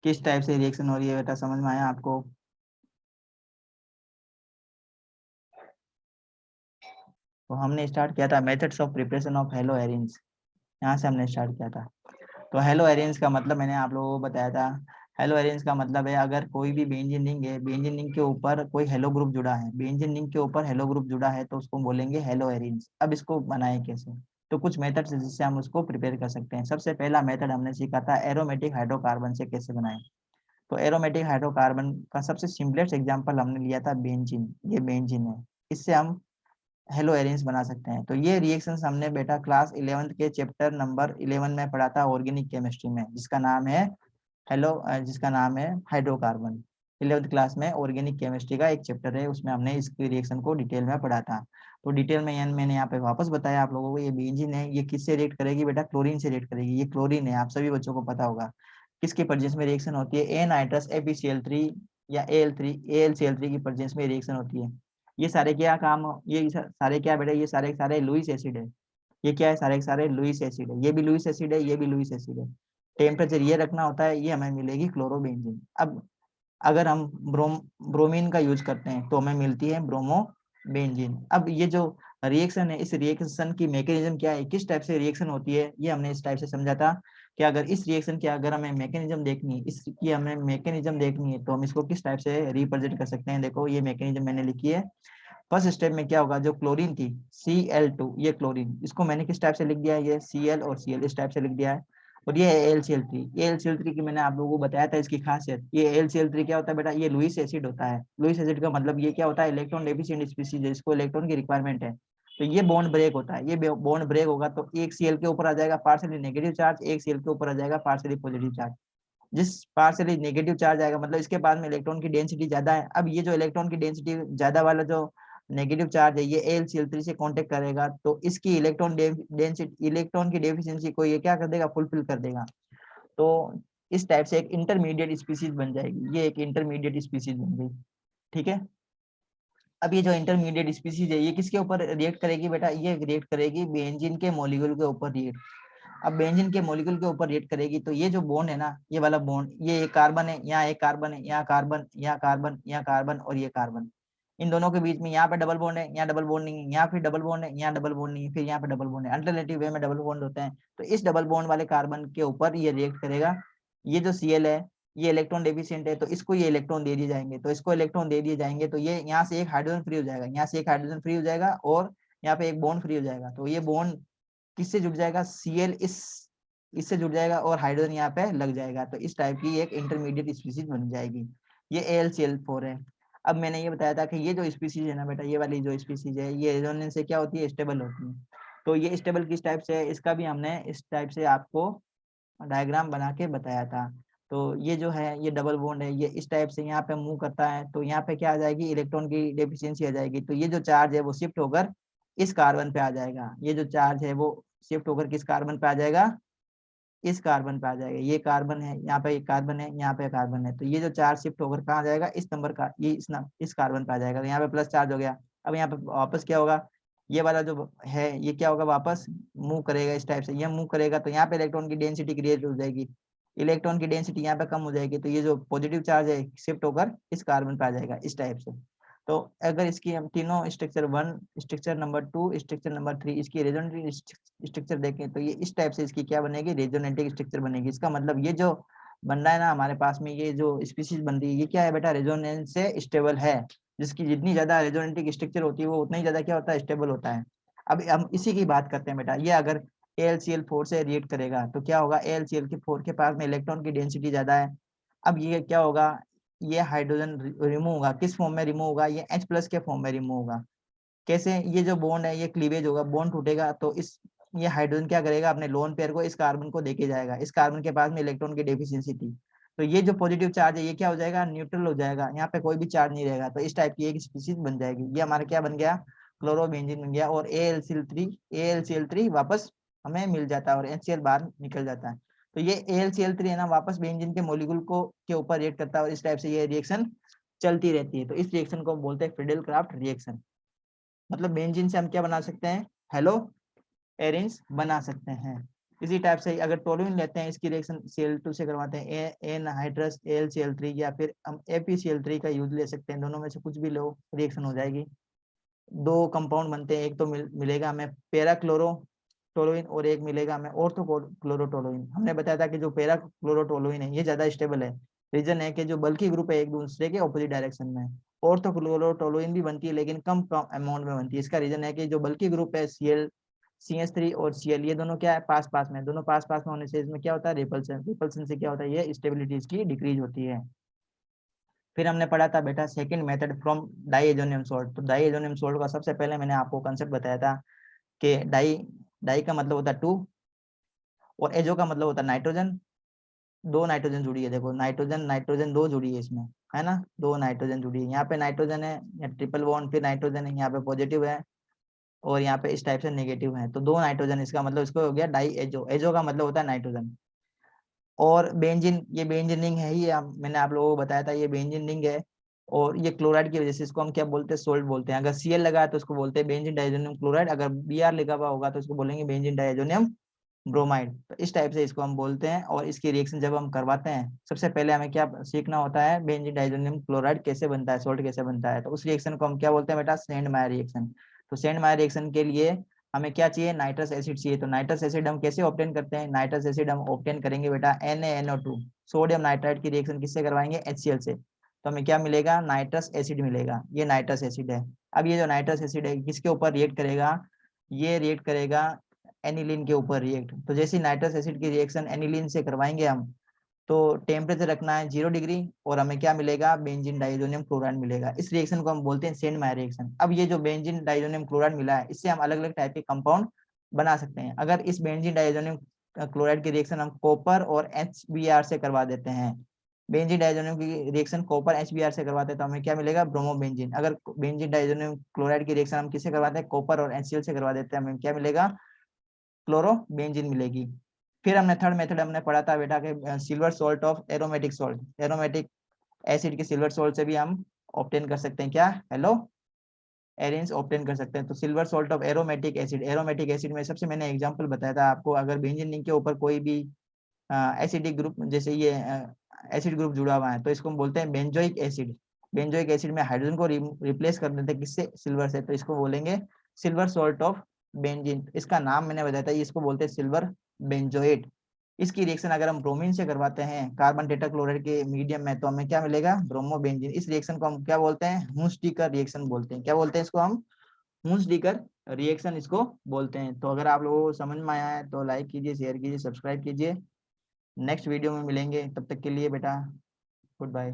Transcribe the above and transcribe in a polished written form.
किस टाइप से रिएक्शन हो रही है बेटा, समझ में आया आपको? तो हमने स्टार्ट किया था methods of preparation of haloarenes, यहाँ से हमने स्टार्ट किया था। तो हेलो एरेंज का मतलब मैंने आप लोगों को बताया था। हेलो एरेंज का मतलब है अगर कोई भी बेंजीन रिंग है, बेंजीन रिंग के ऊपर कोई हेलो ग्रुप जुड़ा है, बेंजीन रिंग के ऊपर हेलो ग्रुप जुड़ा है, तो उसको बोलेंगे हेलो एरेंज। अब इसको बनाए कैसे? तो कुछ मेथड्स है जिससे हम उसको प्रिपेयर कर सकते हैं। सबसे पहला मेथड हमने सीखा था एरोमेटिक हाइड्रोकार्बन से कैसे बनाए। तो एरोमेटिक हाइड्रोकार्बन का सबसे सिंपलेस्ट एग्जांपल हमने लिया था बेंजीन। ये बेंजीन है, इससे हम हेलो एरेंज बना सकते हैं। तो ये रिएक्शंस हमने बेटा क्लास 11th के चैप्टर नंबर 11 में पढ़ा था ऑर्गेनिक केमिस्ट्री में, जिसका नाम है जिसका नाम है हाइड्रोकार्बन। 11th क्लास में ऑर्गेनिक केमिस्ट्री का एक चैप्टर है, उसमें हमने इस रिएक्शन को डिटेल में पढ़ा था। तो डिटेल में मैंने यहाँ पे वापस बताया आप लोगों को। ये बेंजीन है, ये किससे रिएक्ट करेगी बेटा? क्लोरीन से रिएक्ट करेगी। ये क्लोरीन है, आप सभी बच्चों को पता होगा। किसके प्रेजेंस में रिएक्शन होती है? ए नाइट्रस FeCl3 या AlCl3 की प्रेजेंस में रिएक्शन होती है। ये सारे क्या काम, ये सारे क्या बेटा? ये सारे सारे लुईस एसिड है। ये क्या है? सारे के सारे लुईस एसिड है। ये भी लुईस एसिड है, ये भी लुईस एसिड है। टेम्परेचर ये रखना होता है, ये हमें मिलेगी क्लोरोबेंजीन। अब अगर हम ब्रोमीन का यूज करते हैं तो हमें मिलती है ब्रोमोबेंजीन। अब ये जो रिएक्शन है, इस रिएक्शन की मैकेनिज्म क्या है, किस टाइप से रिएक्शन होती है, ये हमने इस टाइप से समझा था कि अगर इस रिएक्शन की अगर हमें मैकेनिज्म देखनी है, इसकी हमें मैकेनिज्म देखनी है, तो हम इसको किस टाइप से रिप्रेजेंट कर सकते हैं। देखो ये मैकेनिज्म मैंने लिखी है। फर्स्ट स्टेप में क्या होगा, जो क्लोरीन थी Cl2, ये क्लोरीन, इसको मैंने किस टाइप से लिख दिया है? ये Cl और Cl इस टाइप से लिख दिया है। और ये AlCl3, ये AlCl3 की मैंने आप लोगों को बताया था इसकी खासियत। ये AlCl3 क्या होता है बेटा? ये लुईस एसिड होता है। लुईस एसिड का मतलब ये क्या होता है? इलेक्ट्रॉन डेफिशिएंट स्पीशीज है, इसको इलेक्ट्रॉन की रिक्वायरमेंट है। तो ये बॉन्ड ब्रेक होता है। ये बॉन्ड ब्रेक होगा तो एक Cl के ऊपर आ जाएगा पार्शियली नेगेटिव चार्ज, एक Cl के ऊपर आ जाएगा पार्शियली पॉजिटिव चार्ज। जिस पार्शियली नेगेटिव चार्ज आएगा मतलब इसके पास में इलेक्ट्रॉन की डेंसिटी ज्यादा है। अब ये जो इलेक्ट्रॉन की डेंसिटी ज्यादा वाला जो नेगेटिव चार्ज है, ये AlCl3 से कांटेक्ट करेगा, तो इसकी इलेक्ट्रॉन की डेफिशिएंसी को ये क्या कर देगा? फुलफिल कर देगा। तो इस टाइप से एक इंटरमीडिएट स्पीशीज बन जाएगी। ये एक इंटरमीडिएट स्पीशीज बन गई, ठीक है। अब ये जो इंटरमीडिएट स्पीशीज है, ये किसके ऊपर रिएक्ट करेगी बेटा? ये रिएक्ट करेगी बेंजीन के मॉलिक्यूल के ऊपर रिएक्ट। अब बेंजीन के मॉलिक्यूल के ऊपर रिएक्ट करेगी, तो ये जो बॉन्ड है ना, ये वाला बॉन्ड, ये एक कार्बन है, यहाँ एक कार्बन है, यहाँ कार्बन, यहाँ कार्बन, यहाँ कार्बन और ये कार्बन। इन दोनों के बीच में यहाँ पे डबल बॉन्ड है, यहाँ डबल बॉन्ड नहीं है, यहाँ फिर डबल बॉन्ड है, यहाँ डबल बॉन्ड नहीं है, फिर यहाँ पे डबल बॉन्ड है। अल्टरनेटिव वे में डबल बॉन्ड होते हैं। तो इस डबल बॉन्ड वाले कार्बन के ऊपर ये रिएक्ट करेगा। ये जो Cl है, ये इलेक्ट्रॉन डेफिशिएंट है, तो इसको ये इलेक्ट्रॉन दे दिए जाएंगे। तो इसको इलेक्ट्रॉन दे दिए जाएंगे, तो ये यहाँ से एक हाइड्रोजन फ्री हो जाएगा, यहाँ से एक हाइड्रोजन फ्री हो जाएगा, और यहाँ पे एक बॉन्ड फ्री हो जाएगा। तो ये बॉन्ड किससे जुड़ जाएगा? Cl इससे जुड़ जाएगा और हाइड्रोजन यहाँ पे लग जाएगा। तो इस टाइप की एक इंटरमीडिएट स्पीशीज बन जाएगी। ये AlCl4 है। अब मैंने ये बताया था कि ये जो स्पीशीज है ना बेटा, ये वाली जो स्पीशीज है, ये रेजोनेंस से क्या होती है? स्टेबल होती है। तो ये स्टेबल किस टाइप से है, इसका भी हमने इस टाइप से आपको डायग्राम बना के बताया था। तो ये जो है, ये डबल बॉन्ड है, ये इस टाइप से यहाँ पे मूव करता है, तो यहाँ पे क्या आ जाएगी? इलेक्ट्रॉन की डेफिशिएंसी आ जाएगी। तो ये जो चार्ज है वो शिफ्ट होकर इस कार्बन पे आ जाएगा। ये जो चार्ज है वो शिफ्ट होकर किस कार्बन पे आ जाएगा? इस कार्बन पे आ जाएगा। ये कार्बन है, यहाँ पे एक कार्बन है, यहाँ पे कार्बन है, तो ये जो चार्ज शिफ्ट होकर कहाँ आ जाएगा? इस नंबर का, ये इस कार्बन पे आ जाएगा। यहाँ पे प्लस चार्ज हो गया। अब यहाँ पे वापस क्या होगा? ये वाला जो है ये क्या होगा? वापस मूव करेगा इस टाइप से, ये मूव करेगा, तो यहाँ पे इलेक्ट्रॉन की डेंसिटी क्रिएट हो जाएगी। इलेक्ट्रॉन की डेंसिटी यहाँ पे कम हो जाएगी, तो ये जो पॉजिटिव चार्ज है शिफ्ट होकर इस कार्बन पे आ जाएगा इस टाइप से। तो अगर इसकी हम तीनों structure 1, structure number 2, structure number 3, इसकी रेजोनेटिव स्ट्रक्चर देखें, तो ये इस टाइप से इसकी क्या बनेगी? रेजोनेटिव स्ट्रक्चर बनेगी। इसका मतलब ये जो बन रहा है ना हमारे पास में, ये जो स्पीशीज बन रही है, ये क्या है बेटा? रेजोनेंस से स्टेबल है। जिसकी जितनी ज्यादा रेजोनेटिव स्ट्रक्चर होती है वो उतना ही ज्यादा क्या होता है? स्टेबल होता है। अब हम इसी की बात करते हैं बेटा। ये अगर AlCl4 से रिएक्ट करेगा तो क्या होगा? AlCl4 के पास में इलेक्ट्रॉन की डेंसिटी ज्यादा है। अब ये क्या होगा? ये हाइड्रोजन रिमूव होगा। किस फॉर्म में रिमूव होगा? ये H+ के फॉर्म में रिमूव होगा। कैसे? ये जो बॉन्ड है ये क्लीवेज होगा, बॉन्ड टूटेगा, तो इस ये हाइड्रोजन क्या करेगा? अपने लोन पेयर को इस कार्बन को देके जाएगा। इस कार्बन के पास में इलेक्ट्रॉन की डेफिशिएंसी थी, तो ये जो पॉजिटिव चार्ज है ये क्या हो जाएगा? न्यूट्रल हो जाएगा। यहाँ पे कोई भी चार्ज नहीं रहेगा। तो इस टाइप की एक स्पीशीज बन जाएगी। ये हमारा क्या बन गया? क्लोरोबेंजीन बन गया। और AlCl3 वापस हमें मिल जाता है और HCl बाहर निकल जाता है। तो ये AlCl3 है ना, वापस बेंजीन के मॉलिक्यूल को के ऊपर रिएक्ट करता है, और इस टाइप से ये रिएक्शन चलती रहती है। तो इस रिएक्शन को बोलते हैं फ्रीडेल क्राफ्ट रिएक्शन। मतलब बेंजीन से हम क्या बना सकते हैं? हेलो एरेंज बना सकते हैं। इसी टाइप से अगर टोलुइन लेते हैं, इसकी रिएक्शन Cl2 से करवाते हैं, एनहाइड्रस AlCl3, या फिर हम ApCl3 का यूज ले सकते हैं, दोनों में से कुछ भी लो रिएक्शन हो जाएगी। दो कंपाउंड बनते हैं, एक तो मिलेगा हमें पैरा क्लोरोटोलुइन और एक मिलेगा हमें ऑर्थो क्लोरोटोलुइन। हमने बताया था कि जो पैरा क्लोरोटोलुइन है ये ज्यादा स्टेबल है, रीजन है कि जो बल्कि ग्रुप है एक दूसरे के ऑपोजिट डायरेक्शन में। ऑर्थो क्लोरोटोलुइन भी बनती है लेकिन कम अमाउंट में बनती है, इसका रीजन है कि जो बल्कि ग्रुप है CH3 और Cl, ये दोनों क्या है, पास पास में, दोनों पास पास में होने से इसमें क्या होता है, रिपल्सन से क्या होता है, ये स्टेबिलिटी इसकी डिक्रीज होती है। फिर हमने पढ़ा था बेटा second method from diazonium salt. तो डाइएजोनियम सोल्ट का सबसे पहले मैंने आपको कंसेप्ट बताया था कि डाई का मतलब होता है 2 और एजो का मतलब होता है नाइट्रोजन। दो नाइट्रोजन जुड़ी है, देखो नाइट्रोजन नाइट्रोजन दो जुड़ी है इसमें, है ना, दो नाइट्रोजन जुड़ी है। यहाँ पे नाइट्रोजन है, यहाँ ट्रिपल बॉन्ड, फिर नाइट्रोजन है, यहाँ पे पॉजिटिव है और यहाँ पे इस टाइप से नेगेटिव है, तो दो नाइट्रोजन, इसका मतलब इसको हो गया डाई एजो। एजो का मतलब होता है नाइट्रोजन। और बेंजीन, ये बेंजीन रिंग है ही, मैंने आप लोगों को बताया था ये बेंजीन रिंग है। और ये क्लोराइड की वजह से इसको हम क्या बोलते हैं, सोल्ट बोलते हैं। अगर Cl लगा है तो उसको बोलते हैं बेंजीन डाइजोनियम क्लोराइड, अगर Br लिखा हुआ होगा तो उसको बोलेंगे बेंजीन डाइजोनियम ब्रोमाइड। तो इस टाइप से इसको हम बोलते हैं। और इसकी रिएक्शन जब हम करवाते हैं, सबसे पहले हमें क्या सीखना होता है, बेंजीन डाइजोनियम क्लोराइड कैसे बनता है, सोल्ट कैसे बनता है। तो उस रिएक्शन को हम क्या बोलते हैं बेटा, सेंडमायर रिएक्शन। तो सेंडमायर रिएक्शन के लिए हमें क्या चाहिए, नाइट्रस एसिड चाहिए। तो नाइट्रस एसिड हम कैसे ऑब्टेन करते हैं, नाइट्रस एसिड हम ऑब्टेन करेंगे बेटा NaNO2, सोडियम नाइट्राइड की रिएक्शन किससे करवाएंगे, HCl से। तो हमें क्या मिलेगा, नाइट्रस एसिड मिलेगा, ये नाइट्रस एसिड है। अब ये जो नाइट्रस एसिड है किसके ऊपर रिएक्ट करेगा, ये रिएक्ट करेगा एनिलीन के ऊपर रिएक्ट। तो जैसे नाइट्रस एसिड की रिएक्शन एनिलीन से करवाएंगे हम, तो टेम्परेचर रखना है 0 डिग्री और हमें क्या मिलेगा, बेंजीन डाइजोनियम क्लोराइड मिलेगा। इस रिएक्शन को हम बोलते हैं सेंडमायर रिएक्शन। अब ये जो बेंजीन डाइजोनियम क्लोराइड मिला है, इससे हम अलग अलग टाइप के कंपाउंड बना सकते हैं। अगर इस बेंजीन डाइजोनियम क्लोराइड की रिएक्शन हम कॉपर और HBr से करवा देते हैं, बेंजीन डाइजोनियम की रिएक्शन कॉपर HBr से करवाते हैं, तो हमें क्या मिलेगा, ब्रोमोबेंजीन। अगर बेंजीन डाइजोनियम क्लोराइड की रिएक्शन हम किससे करवाते हैं, कॉपर और HCl से करवा देते हैं, हमें क्या मिलेगा, क्लोरोबेंजीन मिलेगी। फिर हमने थर्ड मेथड हमने पढ़ा था बेटा के silver salt of aromatic salt, aromatic acid के सिल्वर सॉल्ट से भी हम ऑब्टेन कर सकते हैं क्या, हेलो एरिन्स ऑब्टेन कर सकते हैं। तो silver salt of aromatic acid, aromatic acid में सबसे मैंने एग्जांपल बताया था आपको, अगर बेंजीन रिंग के ऊपर कोई भी एसिडिक ग्रुप, जैसे ये एसिड ग्रुप जुड़ा हुआ है, तो इसको हम बोलते हैं बेंजोइक एसिड। बेंजोइक एसिड में हाइड्रोजन को रिप्लेस कर देते हैं किससे, सिल्वर से, तो इसको बोलेंगे सिल्वर सॉल्ट ऑफ बेंजीन। इसका नाम मैंने बताया था, इसको बोलते हैं सिल्वर बेंजोएट। इसकी रिएक्शन अगर हम ब्रोमीन से करवाते हैं कार्बन टेट्राक्लोराइड के मीडियम में, तो हमें क्या मिलेगा, ब्रोमोबेंजीन। इस रिएक्शन को हम क्या बोलते हैं, हुंस-डीकर रिएक्शन बोलते हैं। क्या बोलते हैं इसको हम, हुंस-डीकर रिएक्शन इसको बोलते हैं। तो अगर आप लोगों को समझ में आया है तो लाइक कीजिए, शेयर कीजिए, सब्सक्राइब कीजिए। नेक्स्ट वीडियो में मिलेंगे, तब तक के लिए बेटा गुड बाय।